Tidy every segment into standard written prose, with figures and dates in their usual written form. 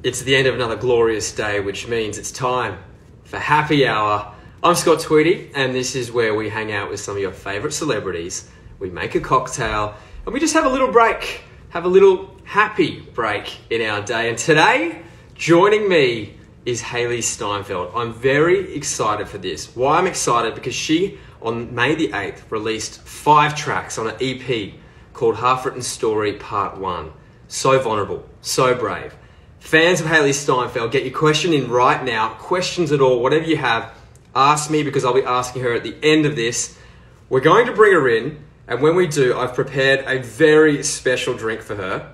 It's the end of another glorious day, which means it's time for Happy Hour. I'm Scott Tweedy, and this is where we hang out with some of your favourite celebrities. We make a cocktail, and we just have a little break, have a little happy break in our day. And today, joining me is Hailee Steinfeld. I'm very excited for this. Why I'm excited? Because she, on May the 8th, released 5 tracks on an EP called Half Written Story Part 1. So vulnerable, so brave. Fans of Hailee Steinfeld, get your question in right now. Questions at all, whatever you have, ask me, because I'll be asking her at the end of this. We're going to bring her in, and when we do, I've prepared a very special drink for her.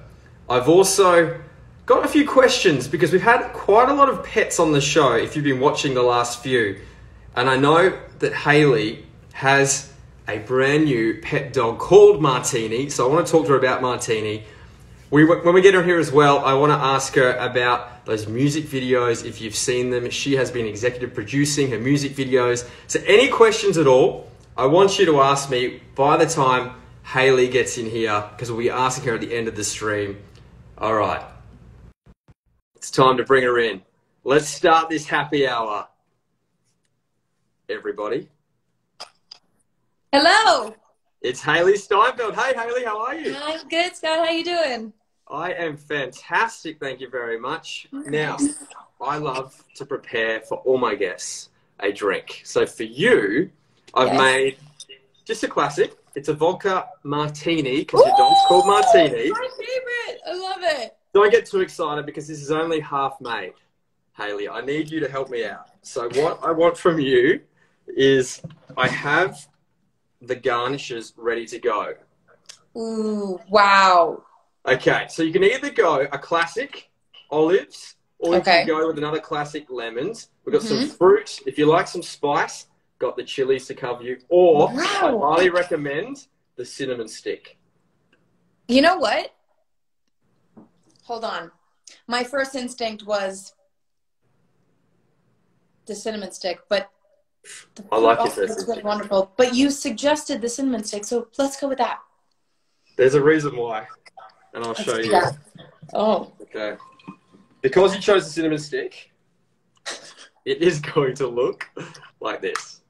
I've also got a few questions, because we've had quite a lot of pets on the show, if you've been watching the last few. And I know that Hailee has a brand new pet dog called Martini, so I want to talk to her about Martini. When we get her here as well, I want to ask her about those music videos, if you've seen them. She has been executive producing her music videos. So any questions at all, I want you to ask me by the time Hailee gets in here, because we'll be asking her at the end of the stream. All right, it's time to bring her in. Let's start this happy hour, everybody. Hello. It's Hailee Steinfeld. Hey, Hailee, how are you? I'm good, Scott. How you doing? I am fantastic, thank you very much. Now, I love to prepare for all my guests a drink. So for you, I've made just a classic. It's a vodka martini, because your dog's called Martini. My favorite. I love it. Don't get too excited, because this is only half made, Hailee. I need you to help me out. So what I want from you is I have the garnishes ready to go. Ooh, wow. Okay, so you can either go a classic olives, or you can go with another classic lemons. We've got some fruit. If you like some spice, got the chilies to cover you. Or I highly recommend the cinnamon stick. You know what? Hold on. My first instinct was the cinnamon stick, but I like it. It's wonderful. But you suggested the cinnamon stick, so let's go with that. There's a reason why, and I'll show you. Oh. Okay. Because you chose the cinnamon stick, it is going to look like this.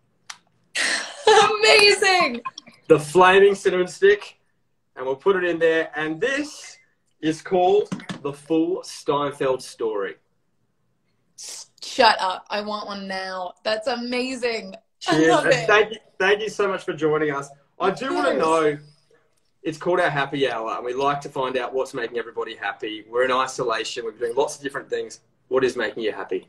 Amazing! The flaming cinnamon stick, and we'll put it in there. And this is called the full Steinfeld story. Shut up. I want one now. That's amazing. Cheers. I love it. Thank you so much for joining us. I do want to know, it's called our happy hour, and we like to find out what's making everybody happy. We're in isolation. We're doing lots of different things. What is making you happy?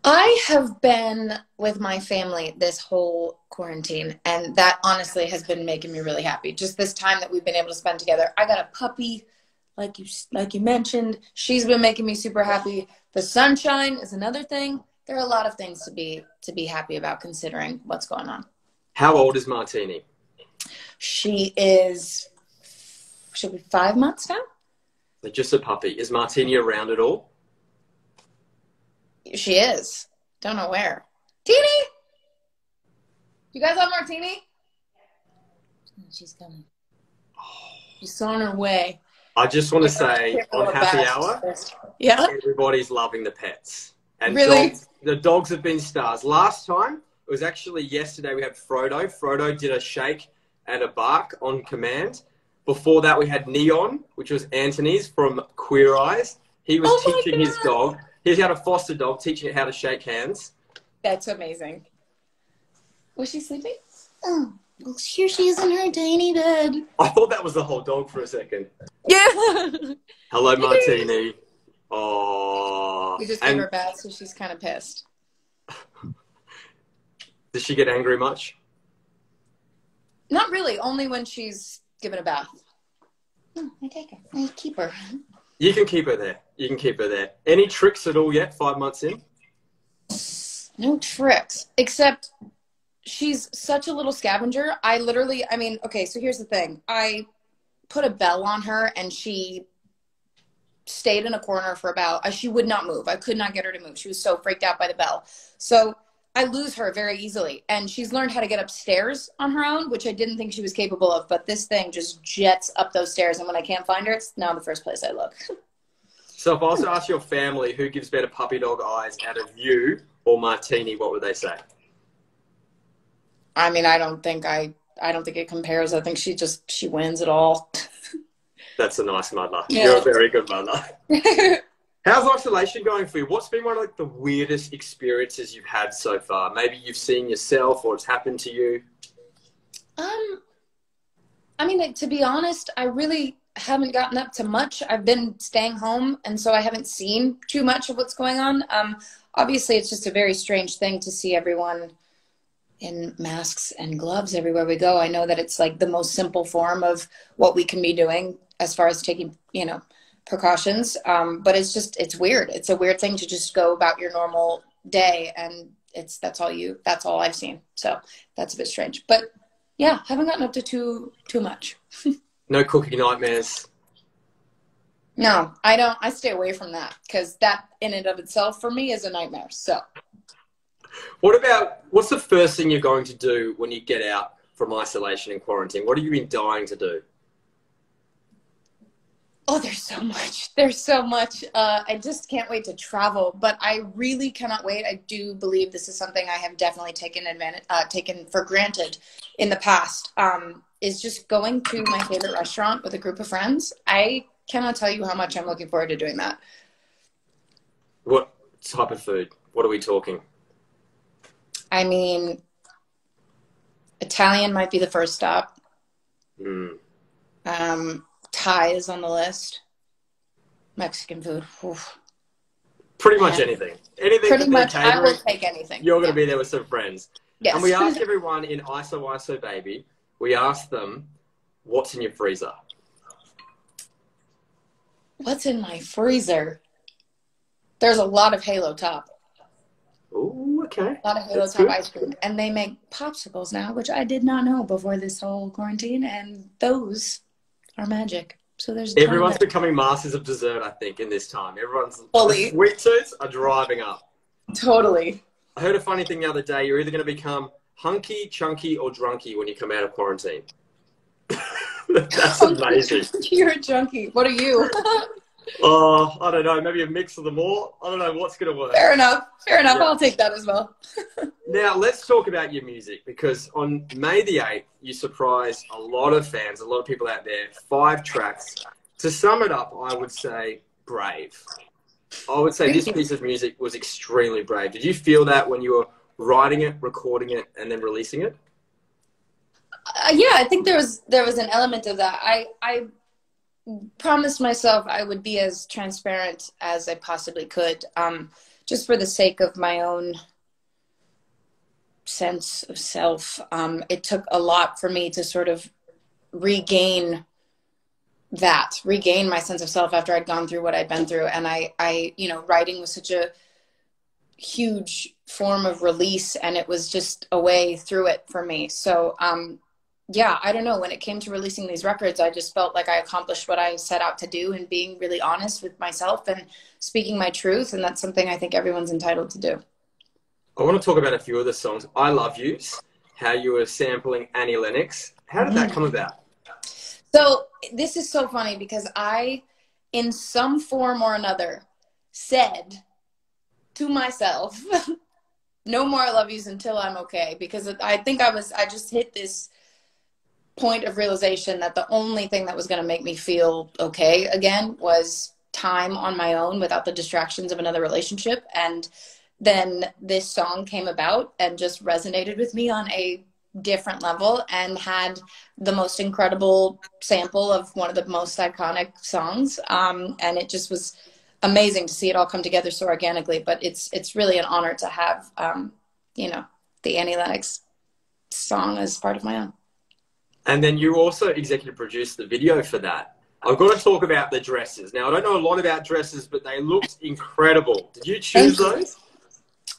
I have been with my family this whole quarantine, and that honestly has been making me really happy. Just this time that we've been able to spend together. I got a puppy, like you mentioned. She's been making me super happy. The sunshine is another thing. There are a lot of things to be happy about, considering what's going on. How old is Martini? She'll be 5 months now. So just a puppy. Is Martini around at all? She is. Don't know where. Teeny! You guys have Martini? She's coming. She's on her way. I just want to say, on Happy Hour, everybody's loving the pets. And really? The dogs have been stars. Last time, it was actually yesterday, we had Frodo. Frodo did a shake and a bark on command. Before that, we had Neon, which was Anthony's from Queer Eyes. He was teaching his dog. He's got a foster dog, teaching it how to shake hands. That's amazing. Was she sleeping? Oh, well, here she is in her tiny bed. I thought that was the whole dog for a second. Yeah. Hello, Martini. Oh. We just gave her a bath, so she's kind of pissed. Does she get angry much? Not really. Only when she's given a bath. Oh, I take her. I keep her. You can keep her there. You can keep her there. Any tricks at all yet, 5 months in? No tricks, except she's such a little scavenger. Okay, so here's the thing. I put a bell on her, and she stayed in a corner for she would not move. I could not get her to move. She was so freaked out by the bell. So I lose her very easily. And she's learned how to get upstairs on her own, which I didn't think she was capable of. But this thing just jets up those stairs. And when I can't find her, it's now the first place I look. So if I was to ask your family who gives better puppy dog eyes out of you or Martini, what would they say? I mean, I don't think it compares. I think she wins it all. That's a nice mother. Yeah. You're a very good mother. How's isolation going for you? What's been one of like the weirdest experiences you've had so far? Maybe you've seen yourself or it's happened to you. I mean, to be honest, I really haven't gotten up to much. I've been staying home, and so I haven't seen too much of what's going on. Obviously, it's just a very strange thing to see everyone in masks and gloves everywhere we go. I know that it's like the most simple form of what we can be doing as far as taking, precautions. But it's weird. It's a weird thing to just go about your normal day, and that's all I've seen. So that's a bit strange, but yeah, haven't gotten up to too much. No cooking nightmares? No, I don't. I stay away from that because that in and of itself for me is a nightmare. So what's the first thing you're going to do when you get out from isolation and quarantine? What have you been dying to do? Oh, there's so much. There's so much. I just can't wait to travel, but I really cannot wait. I do believe this is something I have definitely taken for granted in the past, is just going to my favorite restaurant with a group of friends. I cannot tell you how much I'm looking forward to doing that. What type of food? What are we talking? I mean, Italian might be the first stop. Thai is on the list. Mexican food. Oof. Pretty much anything. Anything. Pretty much, I will take anything. You're going to be there with some friends. Yes. And we ask everyone in ISO Baby, we ask them, what's in your freezer? What's in my freezer? There's a lot of Halo Top. Ooh, okay. A lot of Halo Top ice cream. And they make popsicles now, which I did not know before this whole quarantine. And those are magic. So everyone's becoming masters of dessert, I think, in this time. Everyone's fully. The sweet tooths are driving up. Totally. I heard a funny thing the other day. You're either going to become hunky, chunky, or drunky when you come out of quarantine. That's amazing. You're a junkie. What are you? Oh, I don't know. Maybe a mix of them all. I don't know what's going to work. Fair enough. Yeah. I'll take that as well. Now, let's talk about your music, because on May the 8th, you surprised a lot of fans, a lot of people out there, 5 tracks. To sum it up, I would say brave. I would say this piece of music was extremely brave. Did you feel that when you were writing it, recording it, and then releasing it? Yeah, I think there was an element of that. I promised myself I would be as transparent as I possibly could, just for the sake of my own sense of self. It took a lot for me to sort of regain my sense of self after I'd gone through what I'd been through. And I writing was such a huge form of release, and it was just a way through it for me. So, yeah, I don't know. When it came to releasing these records, I just felt like I accomplished what I set out to do, and being really honest with myself and speaking my truth. And that's something I think everyone's entitled to do. I want to talk about a few of the songs. I Love Yous, how you were sampling Annie Lennox. How did that come about? So this is so funny because I, in some form or another, said to myself, no more I love yous until I'm okay. Because I think I just hit this point of realization that the only thing that was going to make me feel okay again was time on my own without the distractions of another relationship. And then this song came about and just resonated with me on a different level, and had the most incredible sample of one of the most iconic songs. And it just was amazing to see it all come together so organically. But it's really an honor to have, the Annie Lennox song as part of my own. And then you also executive produced the video for that. I've got to talk about the dresses. Now, I don't know a lot about dresses, but they looked incredible. Did you choose those?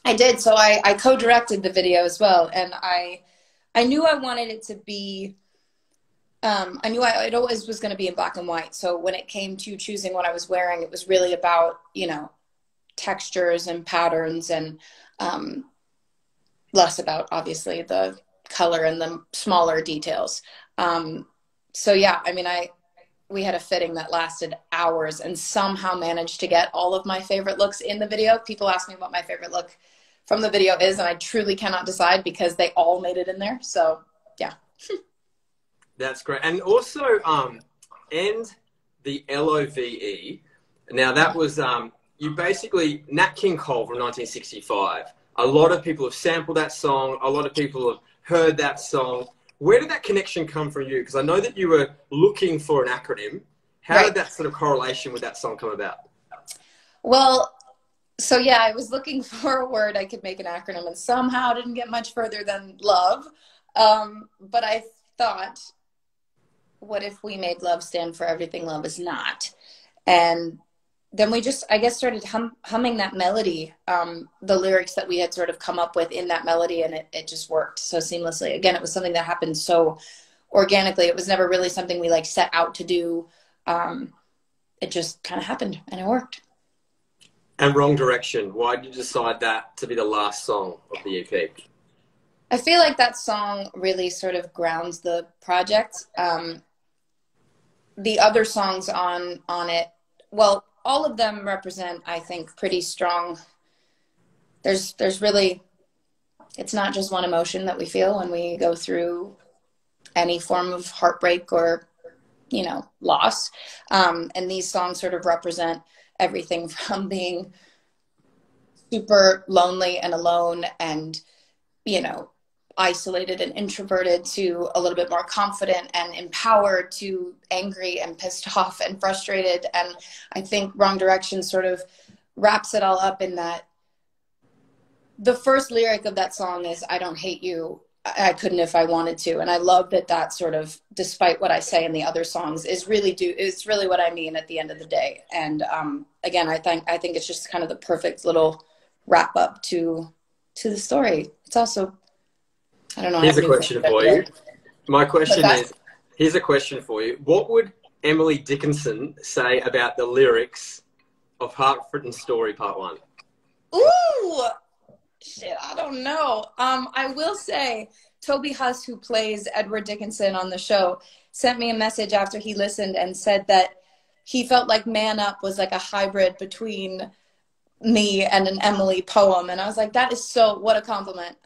I did. So I co-directed the video as well. And I knew I wanted it to be, I knew it always was going to be in black and white. So when it came to choosing what I was wearing, it was really about, textures and patterns, and less about, obviously, the color and the smaller details. So yeah, I mean, we had a fitting that lasted hours and somehow managed to get all of my favorite looks in the video. People ask me what my favorite look from the video is, and I truly cannot decide because they all made it in there. So yeah. That's great. And also, and the LOVE. Now that was, you basically, Nat King Cole from 1965. A lot of people have sampled that song. A lot of people have heard that song. Where did that connection come from you? Because I know that you were looking for an acronym. How did that sort of correlation with that song come about? Well, so yeah, I was looking for a word I could make an acronym, and somehow didn't get much further than love. But I thought, what if we made love stand for everything love is not? And then we just, I guess, started humming that melody, the lyrics that we had sort of come up with in that melody, and it just worked so seamlessly. Again, it was something that happened so organically. It was never really something we like set out to do. It just kind of happened, and it worked. And Wrong Direction, why did you decide that to be the last song of the EP? I feel like that song really sort of grounds the project. The other songs on it, well, all of them represent, I think, pretty strong. There's really, it's not just one emotion that we feel when we go through any form of heartbreak or, you know, loss. And these songs sort of represent everything from being super lonely and alone and, you know, isolated and introverted to a little bit more confident and empowered to angry and pissed off and frustrated. And I think Wrong Direction sort of wraps it all up in that the first lyric of that song is, I don't hate you. I couldn't if I wanted to. And I love that that sort of, despite what I say in the other songs, is really what I mean at the end of the day. And again, I think it's just kind of the perfect little wrap up to the story. It's also, I don't know. Here's a question for you. My question is, here's a question for you. What would Emily Dickinson say about the lyrics of Heartwritten Story Part 1? Ooh, shit, I don't know. I will say Toby Huss, who plays Edward Dickinson on the show, sent me a message after he listened and said that he felt like Man Up was like a hybrid between me and an Emily poem. And I was like, that is so, what a compliment.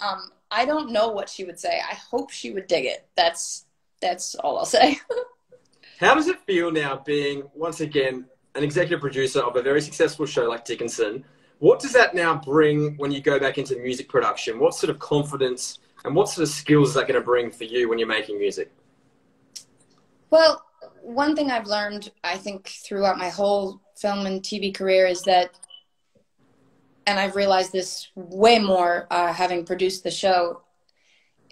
I don't know what she would say. I hope she would dig it. That's all I'll say. How does it feel now being, once again, an executive producer of a very successful show like Dickinson? What does that now bring when you go back into music production? What sort of confidence and what sort of skills is that going to bring for you when you're making music? Well, one thing I've learned, I think, throughout my whole film and TV career is that, and I've realized this way more having produced the show,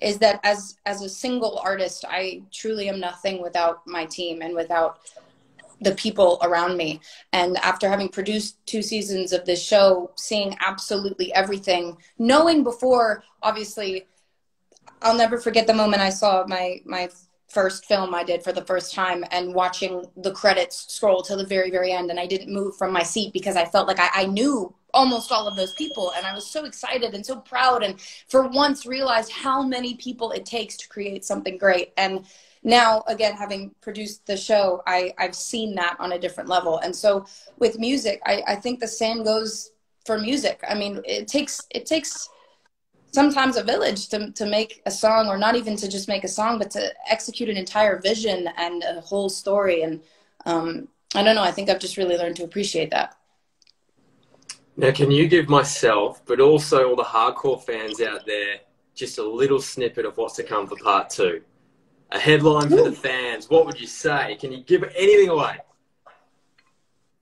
is that as a single artist, I truly am nothing without my team and without the people around me. And after having produced 2 seasons of this show, seeing absolutely everything, knowing before, obviously, I'll never forget the moment I saw my first film I did for the first time and watching the credits scroll to the very, very end. And I didn't move from my seat because I felt like I knew almost all of those people. And I was so excited and so proud. And for once realized how many people it takes to create something great. And now, again, having produced the show, I've seen that on a different level. And so with music, I think the same goes for music. I mean, it takes sometimes a village to make a song, or not even to just make a song, but to execute an entire vision and a whole story. And I don't know, I think I've just really learned to appreciate that. Now, can you give myself, but also all the hardcore fans out there, just a little snippet of what's to come for part 2? A headline for the fans. What would you say? Can you give anything away?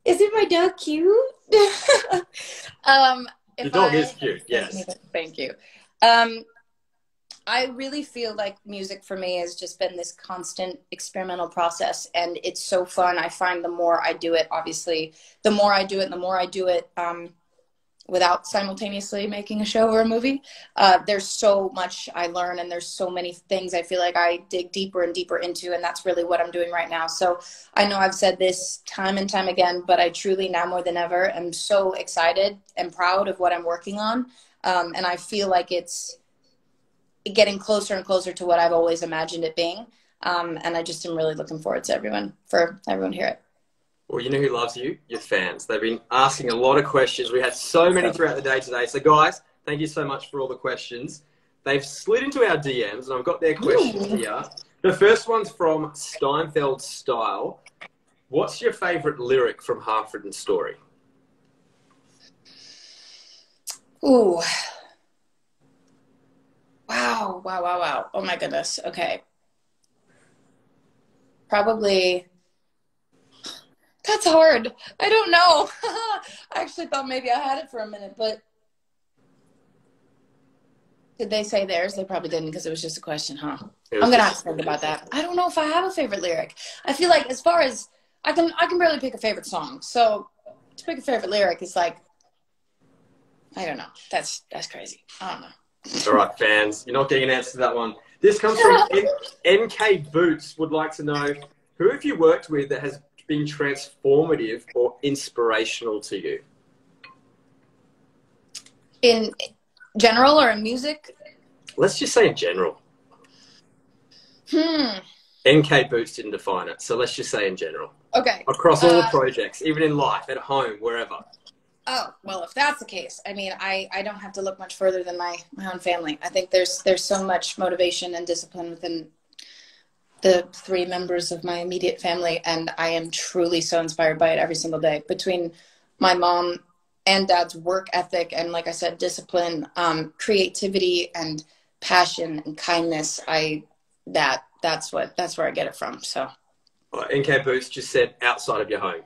Isn't my dog cute? Your dog is cute, yes. Thank you. I really feel like music for me has just been this constant experimental process, and it's so fun. I find the more I do it, obviously, the more I do it without simultaneously making a show or a movie. There's so much I learn, and there's so many things I feel like I dig deeper and deeper into, and that's really what I'm doing right now. So I know I've said this time and time again, but I truly, now more than ever, am so excited and proud of what I'm working on. And I feel like it's getting closer and closer to what I've always imagined it being. And I just am really looking forward to everyone to hear it. Well, you know who loves you? Your fans. They've been asking a lot of questions. We had so many throughout the day today. So, guys, thank you so much for all the questions. They've slid into our DMs, and I've got their questions here. The first one's from Steinfeld Style. What's your favourite lyric from Halford's story? Ooh. Wow. Oh, my goodness. Okay. Probably... That's hard. I don't know. I actually thought maybe I had it for a minute, but did they say theirs? They probably didn't because it was just a question, huh? I'm going to have to think about that. I don't know if I have a favorite lyric. I feel like as far as I can barely pick a favorite song. So to pick a favorite lyric is like, I don't know. That's crazy. I don't know. All right, fans. You're not getting an answer to that one. This comes from NK Boots. Would like to know, who have you worked with that has been transformative or inspirational to you? In general or in music? Let's just say in general. NK Boots didn't define it, so let's just say in general. Okay. Across all the projects, even in life, at home, wherever. Oh, well, if that's the case, I mean, I don't have to look much further than my own family. I think there's so much motivation and discipline within the 3 members of my immediate family, and I am truly so inspired by it every single day. Between my mom and dad's work ethic and, like I said, discipline, creativity and passion and kindness, that's where I get it from. So NK Boost just said outside of your home.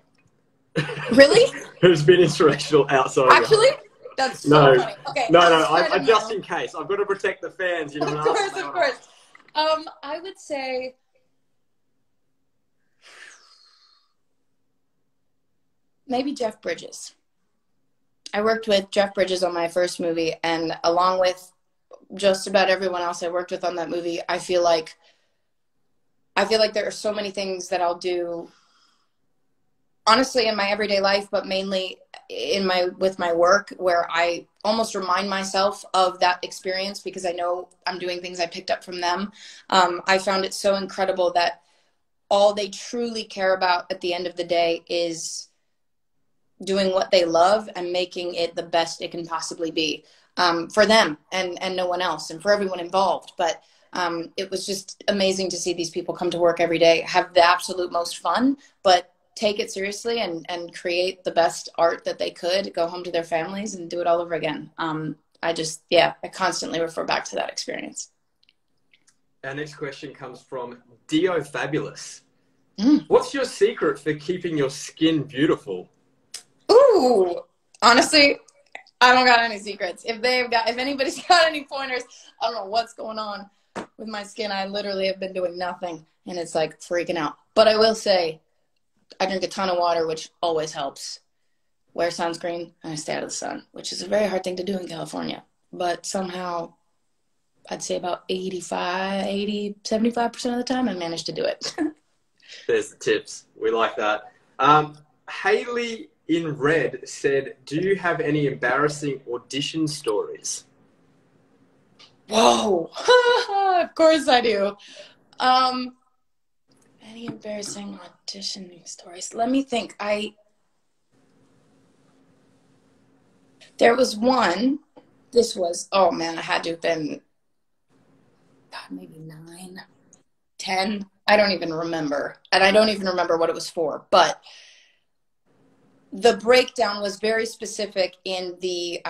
Really? Who's been inspirational outside actually of your home? That's so funny. Okay, no, I just in case, I've got to protect the fans, you know. Of course. I would say maybe Jeff Bridges. I worked with Jeff Bridges on my first movie, and along with just about everyone else I worked with on that movie, I feel like there are so many things that I'll do, honestly, in my everyday life, but mainly with my work, where I almost remind myself of that experience because I know I'm doing things I picked up from them. I found it so incredible that all they truly care about at the end of the day is doing what they love and making it the best it can possibly be, for them and no one else, and for everyone involved. But it was just amazing to see these people come to work every day, have the absolute most fun, but take it seriously and create the best art that they could, go home to their families and do it all over again. I constantly refer back to that experience. Our next question comes from Dio Fabulous. What's your secret for keeping your skin beautiful? Ooh, honestly, I don't got any secrets. If anybody's got any pointers, I don't know what's going on with my skin. I literally have been doing nothing and it's like freaking out. But I will say, I drink a ton of water, which always helps. Wear sunscreen, and I stay out of the sun, which is a very hard thing to do in California. But somehow, I'd say about 75% of the time, I manage to do it. There's the tips. We like that. Hailee in red said, do you have any embarrassing audition stories? Whoa. Of course I do. Any embarrassing auditioning stories? Let me think. There was one. This was, oh man, I had to have been, God, maybe 9, 10. I don't even remember. And I don't even remember what it was for. But the breakdown was very specific in the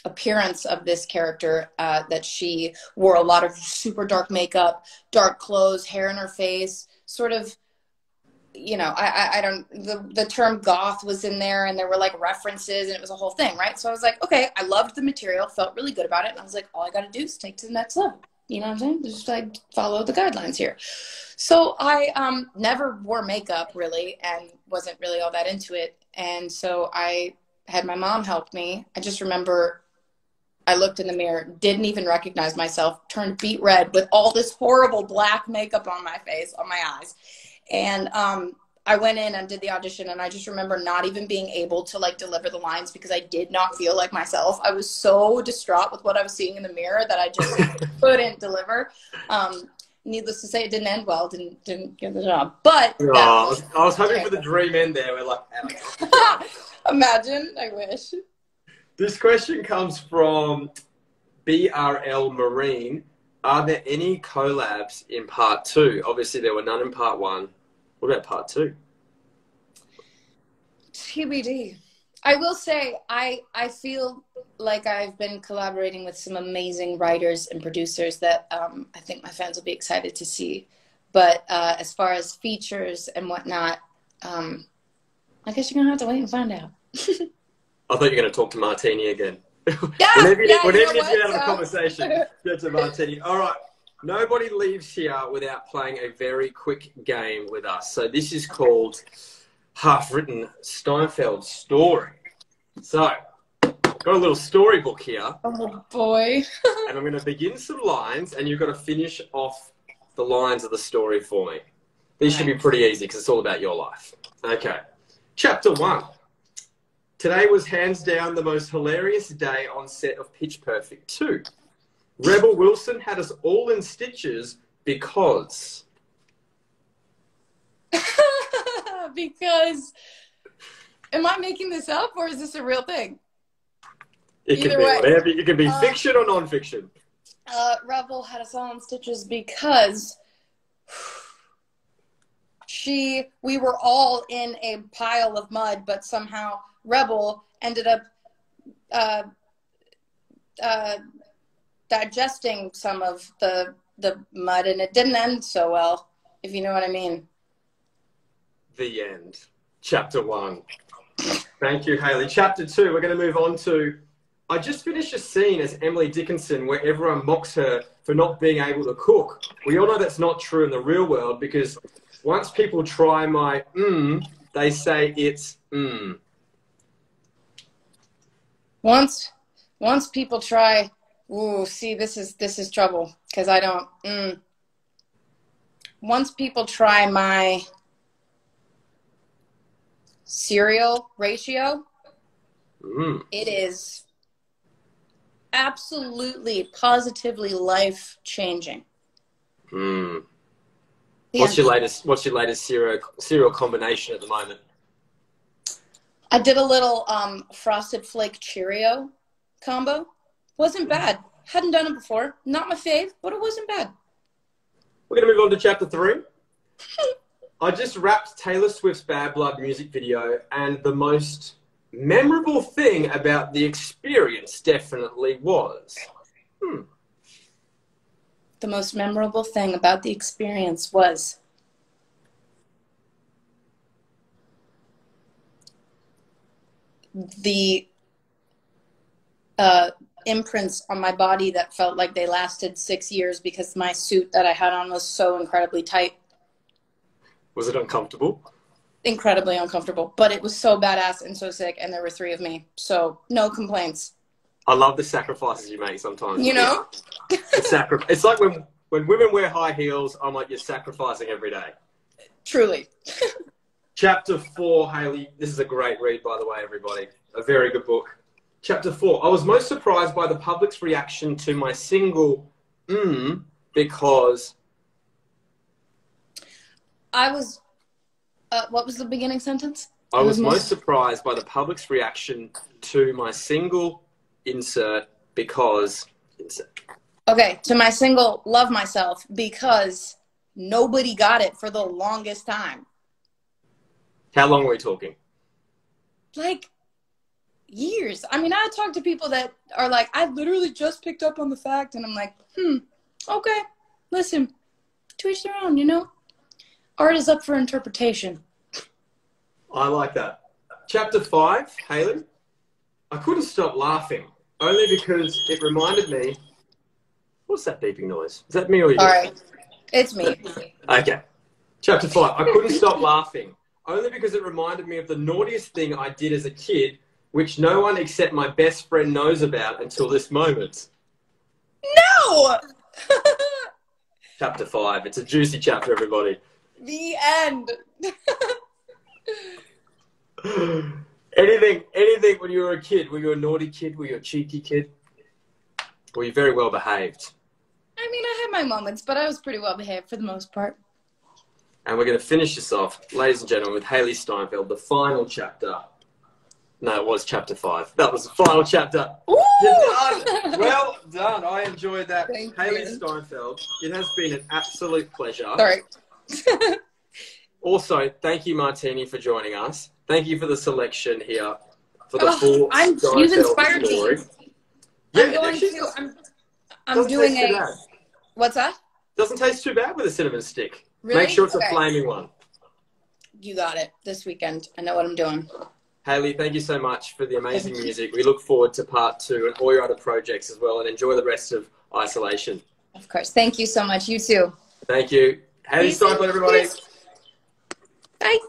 appearance of this character, that she wore a lot of super dark makeup, dark clothes, hair in her face, sort of, you know, the term goth was in there, and there were like references, and it was a whole thing, right? So I was like, okay, I loved the material, felt really good about it, and I was like, all I got to do is take to the next level. You know what I'm saying? Just like follow the guidelines here. So I never wore makeup really, and wasn't really all that into it. And so I had my mom help me. I just remember I looked in the mirror, didn't even recognize myself, turned beet red with all this horrible black makeup on my face, on my eyes. And I went in and did the audition, and I just remember not even being able to like deliver the lines because I did not feel like myself. I was so distraught with what I was seeing in the mirror that I just couldn't deliver. needless to say, it didn't end well. Didn't get the job. But I was hoping for the dream end there. We're like, imagine. I wish. This question comes from BRL Marine. Are there any collabs in part 2? Obviously, there were none in part 1. What about part 2? TBD. I will say I feel like I've been collaborating with some amazing writers and producers that I think my fans will be excited to see. But as far as features and whatnot, I guess you're going to have to wait and find out. I thought you were going to talk to Martini again. Yeah, whenever you know get out of a conversation, get to Martini. All right. Nobody leaves here without playing a very quick game with us. So this is called Half-Written Steinfeld Story. So, got a little storybook here. Oh, boy. And I'm going to begin some lines, and you've got to finish off the lines of the story for me. These should be pretty easy because it's all about your life. Okay. Chapter 1. Today was hands down the most hilarious day on set of Pitch Perfect 2. Rebel Wilson had us all in stitches because... Because... Am I making this up or is this a real thing? It can be whatever. It can be fiction or non-fiction. Rebel had us all in stitches because we were all in a pile of mud, but somehow Rebel ended up digesting some of the mud, and it didn't end so well, if you know what I mean. The end. Chapter 1. Thank you, Hailee. Chapter 2, we're going to move on to... I just finished a scene as Emily Dickinson where everyone mocks her for not being able to cook. We all know that's not true in the real world because once people try my they say it's Once people try, ooh, see, this is trouble because I don't, Once people try my cereal ratio, it is absolutely, positively life-changing. Yeah. What's your latest cereal combination at the moment? I did a little Frosted Flake Cheerio combo. Wasn't bad. Hadn't done it before. Not my fave, but it wasn't bad. We're going to move on to chapter 3. I just wrapped Taylor Swift's Bad Blood music video, and the most memorable thing about the experience definitely was... The most memorable thing about the experience was... the imprints on my body that felt like they lasted 6 years because my suit that I had on was so incredibly tight. Was it uncomfortable? Incredibly uncomfortable, but it was so badass and so sick, and there were 3 of me, so no complaints. I love the sacrifices you make sometimes. You know? It's like when women wear high heels, I'm like, you're sacrificing every day. Truly. Chapter 4, Hailee. This is a great read, by the way, everybody. A very good book. Chapter 4. I was most surprised by the public's reaction to my single because... I was... what was the beginning sentence? I was most surprised by the public's reaction to my single insert because... insert. Okay, to my single Love Myself because nobody got it for the longest time. How long were we talking? Like, years. I mean, I talk to people that are like, I literally just picked up on the fact, and I'm like, okay, listen, to each their own, you know? Art is up for interpretation. I like that. Chapter 5, Hailee. I couldn't stop laughing, only because it reminded me... What's that beeping noise? Is that me or you? All right. It's me. Okay. Chapter 5. I couldn't stop laughing, only because it reminded me of the naughtiest thing I did as a kid, which no one except my best friend knows about until this moment. No! Chapter 5. It's a juicy chapter, everybody. The end. Anything when you were a kid? Were you a naughty kid? Were you a cheeky kid? Were you very well behaved? I mean, I had my moments, but I was pretty well behaved for the most part. And we're going to finish this off, ladies and gentlemen, with Hailee Steinfeld, the final chapter. No, it was chapter 5. That was the final chapter. Ooh! You're done. Well done. I enjoyed that. Thank Hailee you. Steinfeld, it has been an absolute pleasure. Sorry. Also, thank you, Martini, for joining us. Thank you for the selection here for the full You've inspired story. me. Yeah, I'm doing a... What's that? Doesn't taste too bad with a cinnamon stick. Really? Make sure it's Okay. a flaming one. You got it. This weekend. I know what I'm doing. Hailee, thank you so much for the amazing music. We look forward to part 2 and all your other projects as well, and enjoy the rest of Isolation. Of course. Thank you so much. You too. Thank you. Hailee Steinfeld, everybody. Bye.